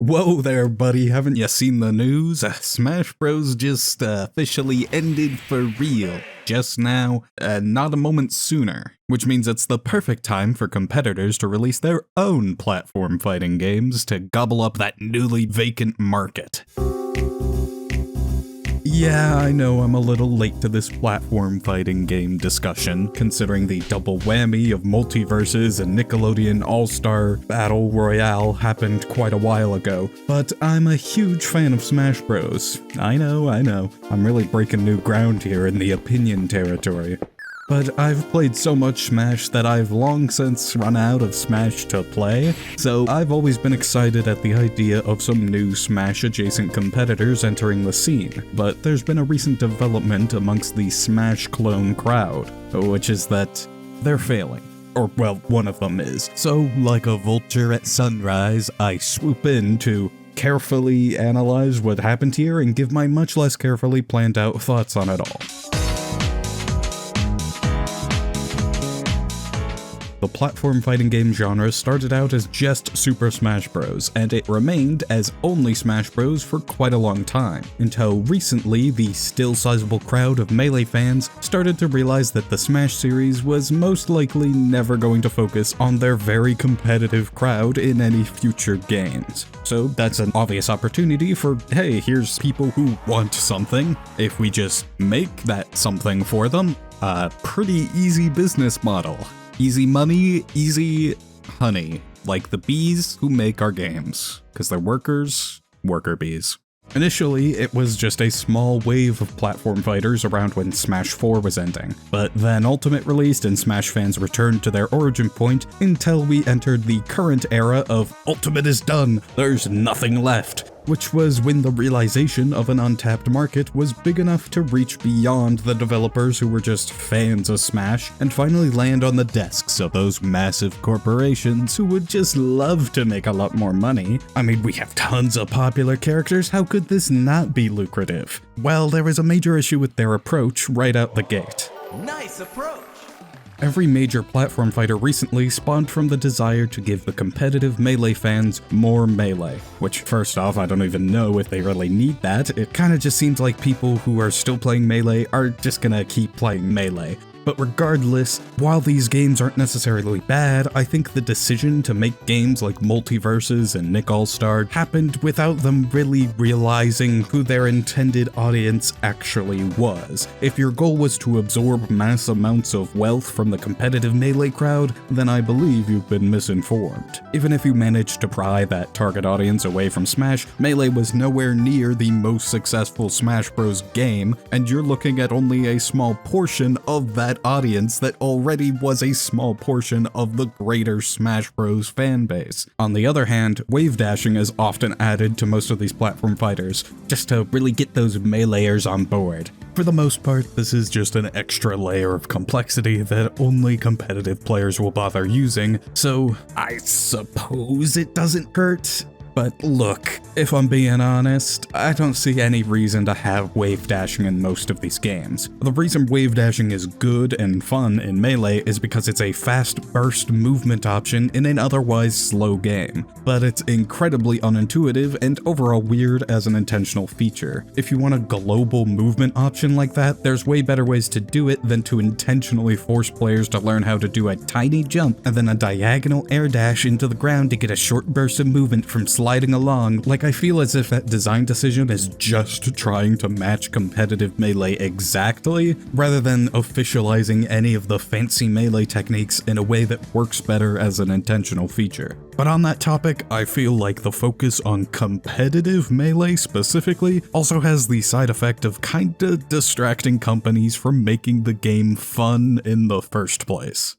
Whoa there, buddy, haven't you seen the news? Smash Bros just officially ended for real. Just now, not a moment sooner. Which means it's the perfect time for competitors to release their own platform fighting games to gobble up that newly vacant market. Yeah, I know I'm a little late to this platform fighting game discussion, considering the double whammy of Multiverses and Nickelodeon All-Star Battle Royale happened quite a while ago, but I'm a huge fan of Smash Bros. I know, I'm really breaking new ground here in the opinion territory. But I've played so much Smash that I've long since run out of Smash to play, so I've always been excited at the idea of some new Smash-adjacent competitors entering the scene. But there's been a recent development amongst the Smash clone crowd, which is that they're failing. Or, well, one of them is. So, like a vulture at sunrise, I swoop in to carefully analyze what happened here and give my much less carefully planned out thoughts on it all. The platform fighting game genre started out as just Super Smash Bros, and it remained as only Smash Bros for quite a long time, until recently the still sizable crowd of Melee fans started to realize that the Smash series was most likely never going to focus on their very competitive crowd in any future games. So that's an obvious opportunity for, hey, here's people who want something. If we just make that something for them, a pretty easy business model. Easy money, easy honey, like the bees who make our games, because they're worker bees. Initially, it was just a small wave of platform fighters around when Smash 4 was ending, but then Ultimate released and Smash fans returned to their origin point until we entered the current era of Ultimate is done, there's nothing left, which was when the realization of an untapped market was big enough to reach beyond the developers who were just fans of Smash and finally land on the desks of those massive corporations who would just love to make a lot more money. I mean, we have tons of popular characters, how could this not be lucrative? Well, there was a major issue with their approach right out the gate. Nice approach! Every major platform fighter recently spawned from the desire to give the competitive Melee fans more Melee, which first off, I don't even know if they really need that. It kinda just seems like people who are still playing Melee are just gonna keep playing Melee. But regardless, while these games aren't necessarily bad, I think the decision to make games like Multiverses and Nick All-Star happened without them really realizing who their intended audience actually was. If your goal was to absorb mass amounts of wealth from the competitive Melee crowd, then I believe you've been misinformed. Even if you managed to pry that target audience away from Smash, Melee was nowhere near the most successful Smash Bros. Game, and you're looking at only a small portion of that audience that already was a small portion of the greater Smash Bros. Fan base. On the other hand, wave dashing is often added to most of these platform fighters, just to really get those Melayers on board. For the most part, this is just an extra layer of complexity that only competitive players will bother using, so I suppose it doesn't hurt. But look, if I'm being honest, I don't see any reason to have wave dashing in most of these games. The reason wave dashing is good and fun in Melee is because it's a fast burst movement option in an otherwise slow game, but it's incredibly unintuitive and overall weird as an intentional feature. If you want a global movement option like that, there's way better ways to do it than to intentionally force players to learn how to do a tiny jump and then a diagonal air dash into the ground to get a short burst of movement from sliding along. Like, I feel as if that design decision is just trying to match competitive Melee exactly, rather than officializing any of the fancy Melee techniques in a way that works better as an intentional feature. But on that topic, I feel like the focus on competitive Melee specifically also has the side effect of kinda distracting companies from making the game fun in the first place.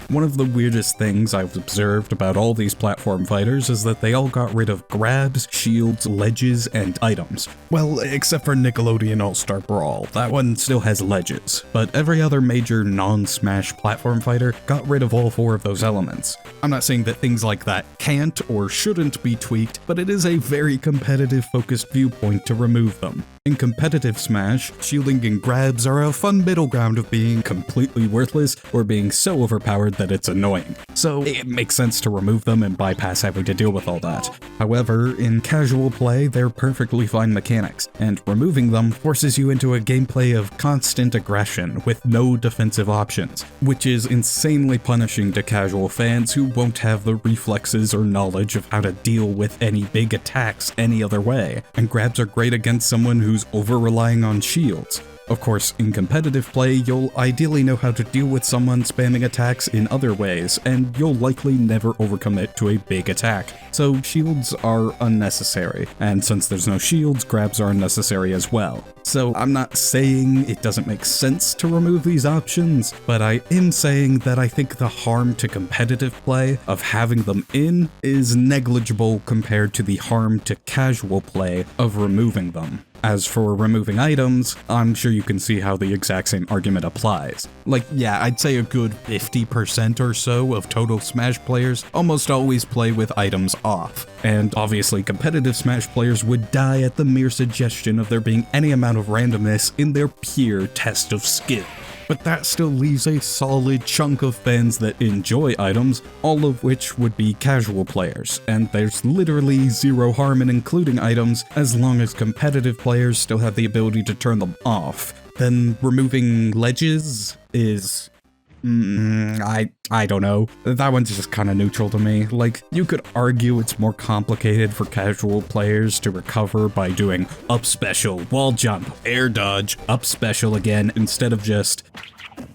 One of the weirdest things I've observed about all these platform fighters is that they all got rid of grabs, shields, ledges, and items. Well, except for Nickelodeon All-Star Brawl, that one still has ledges, but every other major non-Smash platform fighter got rid of all four of those elements. I'm not saying that things like that can't or shouldn't be tweaked, but it is a very competitive focused viewpoint to remove them. In competitive Smash, shielding and grabs are a fun middle ground of being completely worthless or being so overpowered that it's annoying, so it makes sense to remove them and bypass having to deal with all that. However, in casual play, they're perfectly fine mechanics, and removing them forces you into a gameplay of constant aggression with no defensive options, which is insanely punishing to casual fans who won't have the reflexes or knowledge of how to deal with any big attacks any other way, and grabs are great against someone who's over-relying on shields. Of course, in competitive play, you'll ideally know how to deal with someone spamming attacks in other ways, and you'll likely never overcommit to a big attack, so shields are unnecessary, and since there's no shields, grabs are unnecessary as well. So I'm not saying it doesn't make sense to remove these options, but I am saying that I think the harm to competitive play of having them in is negligible compared to the harm to casual play of removing them. As for removing items, I'm sure you can see how the exact same argument applies. Like, yeah, I'd say a good 50% or so of total Smash players almost always play with items off. And obviously competitive Smash players would die at the mere suggestion of there being any amount of randomness in their pure test of skill. But that still leaves a solid chunk of fans that enjoy items, all of which would be casual players, and there's literally zero harm in including items as long as competitive players still have the ability to turn them off. Then removing ledges is... I don't know. That one's just kind of neutral to me. Like, you could argue it's more complicated for casual players to recover by doing up special, wall jump, air dodge, up special again, instead of just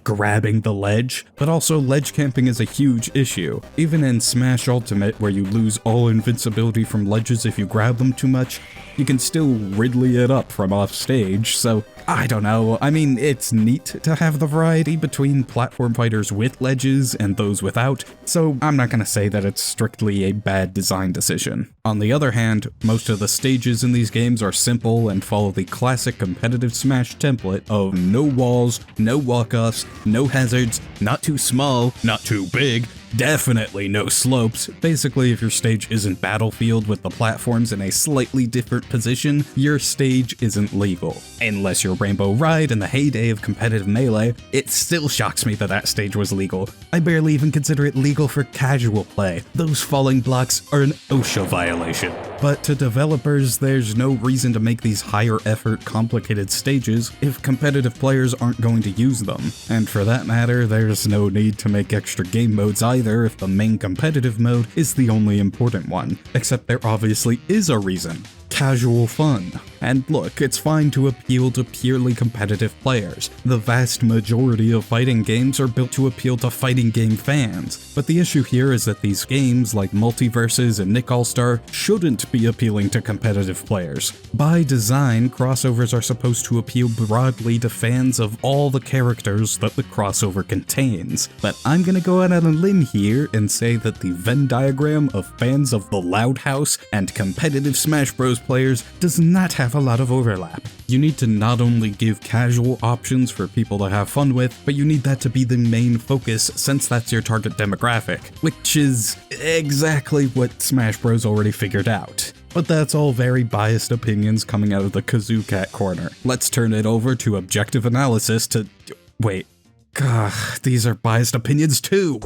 grabbing the ledge, but also ledge camping is a huge issue. Even in Smash Ultimate, where you lose all invincibility from ledges if you grab them too much, you can still Ridley it up from off stage, so I don't know. I mean, it's neat to have the variety between platform fighters with ledges and those without, so I'm not gonna say that it's strictly a bad design decision. On the other hand, most of the stages in these games are simple and follow the classic competitive Smash template of no walls, no walk-offs, no hazards, not too small, not too big, definitely no slopes. Basically, if your stage isn't Battlefield with the platforms in a slightly different position, your stage isn't legal. Unless you're Rainbow Ride in the heyday of competitive Melee, it still shocks me that that stage was legal. I barely even consider it legal for casual play. Those falling blocks are an OSHA violation. But to developers, there's no reason to make these higher effort, complicated stages if competitive players aren't going to use them. And for that matter, there's no need to make extra game modes either if the main competitive mode is the only important one. Except there obviously is a reason. Casual fun. And look, it's fine to appeal to purely competitive players. The vast majority of fighting games are built to appeal to fighting game fans. But the issue here is that these games, like Multiverses and Nick All-Star, shouldn't be appealing to competitive players. By design, crossovers are supposed to appeal broadly to fans of all the characters that the crossover contains. But I'm gonna go out on a limb here and say that the Venn diagram of fans of the Loud House and competitive Smash Bros. Players does not have a lot of overlap. You need to not only give casual options for people to have fun with, but you need that to be the main focus since that's your target demographic, which is exactly what Smash Bros. Already figured out. But that's all very biased opinions coming out of the Kazoo Cat corner. Let's turn it over to objective analysis to... Wait. Gah, these are biased opinions too!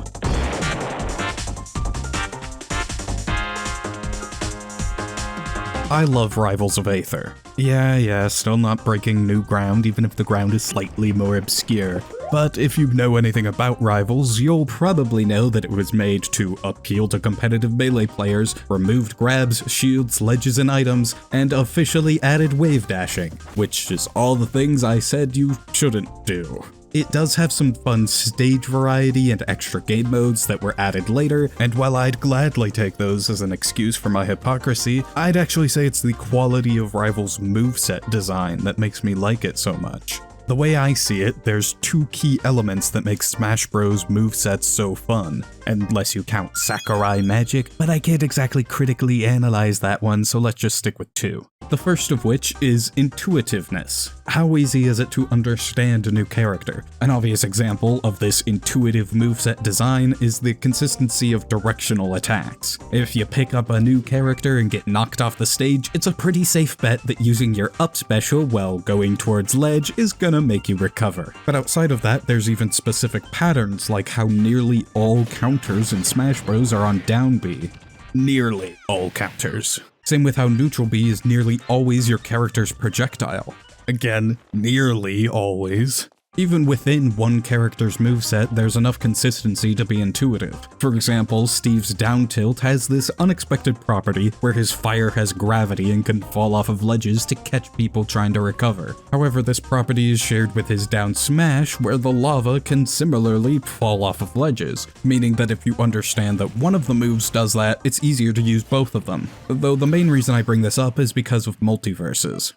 I love Rivals of Aether. Yeah, still not breaking new ground even if the ground is slightly more obscure. But if you know anything about Rivals, you'll probably know that it was made to appeal to competitive Melee players, removed grabs, shields, ledges, and items, and officially added wave dashing, which is all the things I said you shouldn't do. It does have some fun stage variety and extra game modes that were added later, and while I'd gladly take those as an excuse for my hypocrisy, I'd actually say it's the quality of Rivals' moveset design that makes me like it so much. The way I see it, there's two key elements that make Smash Bros. Movesets so fun, unless you count Sakurai magic, but I can't exactly critically analyze that one, so let's just stick with two. The first of which is intuitiveness. How easy is it to understand a new character? An obvious example of this intuitive moveset design is the consistency of directional attacks. If you pick up a new character and get knocked off the stage, it's a pretty safe bet that using your up special while going towards ledge is gonna make you recover. But outside of that, there's even specific patterns like how nearly all counters in Smash Bros are on down B. Nearly all counters. Same with how neutral B is nearly always your character's projectile. Again, nearly always. Even within one character's moveset, there's enough consistency to be intuitive. For example, Steve's down tilt has this unexpected property where his fire has gravity and can fall off of ledges to catch people trying to recover. However, this property is shared with his down smash where the lava can similarly fall off of ledges, meaning that if you understand that one of the moves does that, it's easier to use both of them. Though the main reason I bring this up is because of multiverses.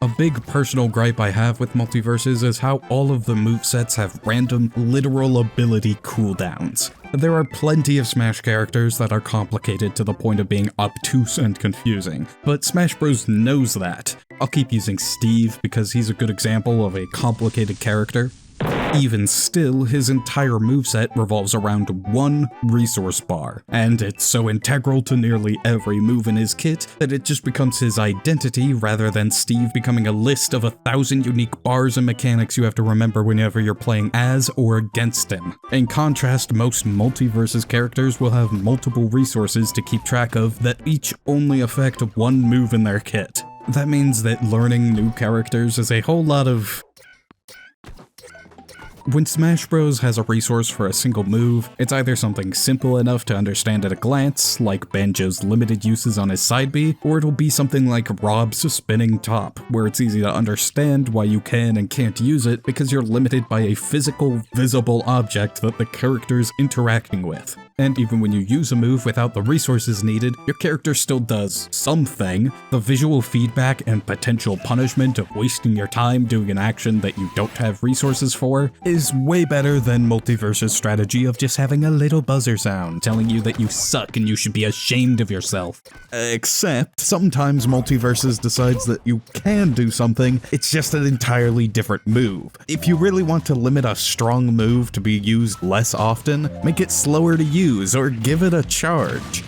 A big personal gripe I have with multiverses is how all of the movesets have random, literal ability cooldowns. There are plenty of Smash characters that are complicated to the point of being obtuse and confusing, but Smash Bros. Knows that. I'll keep using Steve because he's a good example of a complicated character. Even still, his entire moveset revolves around one resource bar, and it's so integral to nearly every move in his kit that it just becomes his identity rather than Steve becoming a list of 1,000 unique bars and mechanics you have to remember whenever you're playing as or against him. In contrast, most multiverses characters will have multiple resources to keep track of that each only affect one move in their kit. That means that learning new characters is a whole lot of... When Smash Bros. Has a resource for a single move, it's either something simple enough to understand at a glance, like Banjo's limited uses on his side B, or it'll be something like Rob's spinning top, where it's easy to understand why you can and can't use it because you're limited by a physical, visible object that the character's interacting with. And even when you use a move without the resources needed, your character still does something. The visual feedback and potential punishment of wasting your time doing an action that you don't have resources for is way better than Multiverse's strategy of just having a little buzzer sound telling you that you suck and you should be ashamed of yourself. Except, sometimes Multiverses decides that you can do something, it's just an entirely different move. If you really want to limit a strong move to be used less often, make it slower to use or give it a charge.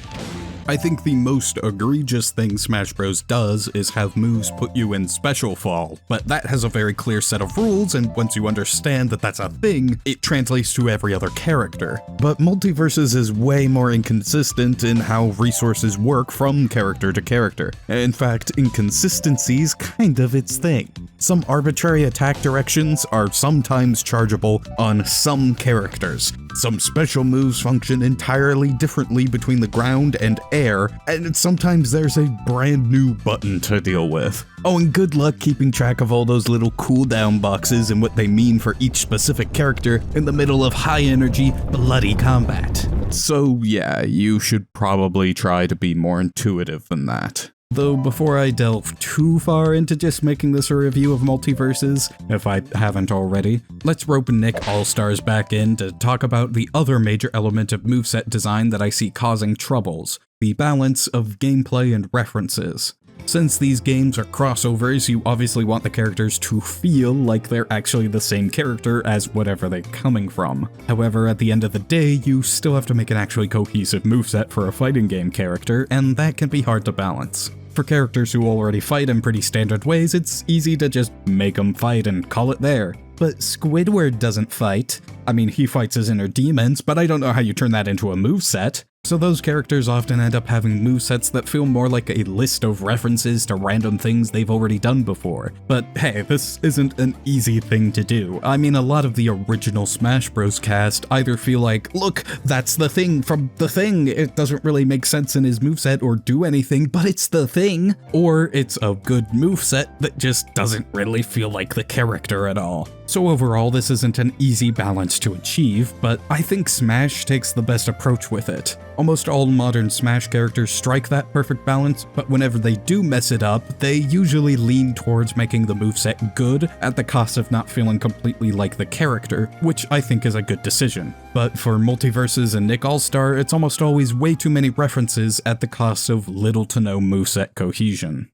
I think the most egregious thing Smash Bros. Does is have moves put you in special fall, but that has a very clear set of rules, and once you understand that that's a thing, it translates to every other character. But Multiverses is way more inconsistent in how resources work from character to character. In fact, inconsistency's kind of its thing. Some arbitrary attack directions are sometimes chargeable on some characters. Some special moves function entirely differently between the ground and air, and sometimes there's a brand new button to deal with. Oh, and good luck keeping track of all those little cooldown boxes and what they mean for each specific character in the middle of high-energy, bloody combat. So yeah, you should probably try to be more intuitive than that. Though before I delve too far into just making this a review of Multiverses, if I haven't already, let's rope Nick All-Stars back in to talk about the other major element of moveset design that I see causing troubles, the balance of gameplay and references. Since these games are crossovers, you obviously want the characters to feel like they're actually the same character as whatever they're coming from. However, at the end of the day, you still have to make an actually cohesive moveset for a fighting game character, and that can be hard to balance. For characters who already fight in pretty standard ways, it's easy to just make them fight and call it there. But Squidward doesn't fight. I mean, he fights his inner demons, but I don't know how you turn that into a moveset. So those characters often end up having movesets that feel more like a list of references to random things they've already done before. But hey, this isn't an easy thing to do. I mean, a lot of the original Smash Bros. Cast either feel like, look, that's the thing from the thing, it doesn't really make sense in his moveset or do anything, but it's the thing, or it's a good moveset that just doesn't really feel like the character at all. So overall, this isn't an easy balance to achieve, but I think Smash takes the best approach with it. Almost all modern Smash characters strike that perfect balance, but whenever they do mess it up, they usually lean towards making the moveset good at the cost of not feeling completely like the character, which I think is a good decision. But for Multiverses and Nick All-Star, it's almost always way too many references at the cost of little to no moveset cohesion.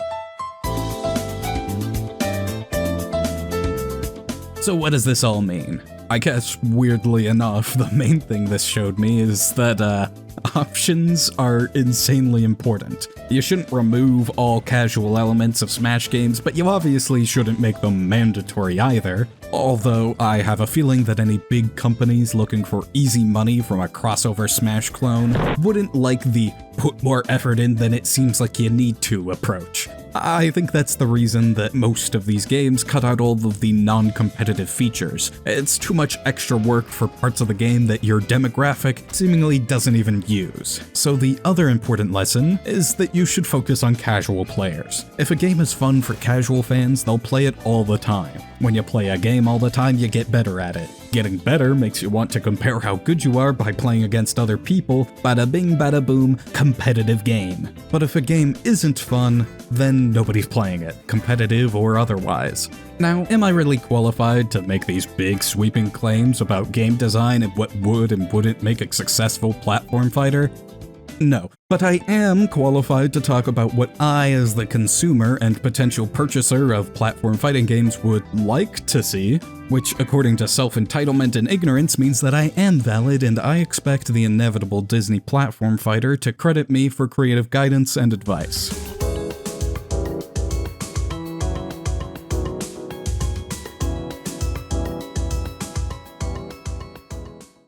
So what does this all mean? I guess, weirdly enough, the main thing this showed me is that, options are insanely important. You shouldn't remove all casual elements of Smash games, but you obviously shouldn't make them mandatory either. Although I have a feeling that any big companies looking for easy money from a crossover Smash clone wouldn't like the put more effort in than it seems like you need to approach. I think that's the reason that most of these games cut out all of the non-competitive features. It's too much extra work for parts of the game that your demographic seemingly doesn't even use. So the other important lesson is that you should focus on casual players. If a game is fun for casual fans, they'll play it all the time. When you play a game all the time, you get better at it. Getting better makes you want to compare how good you are by playing against other people. Bada bing, bada boom, competitive game. But if a game isn't fun, then nobody's playing it, competitive or otherwise. Now, am I really qualified to make these big sweeping claims about game design and what would and wouldn't make a successful platform fighter? No, but I am qualified to talk about what I, as the consumer and potential purchaser of platform fighting games, would like to see, which, according to self-entitlement and ignorance, means that I am valid and I expect the inevitable Disney platform fighter to credit me for creative guidance and advice.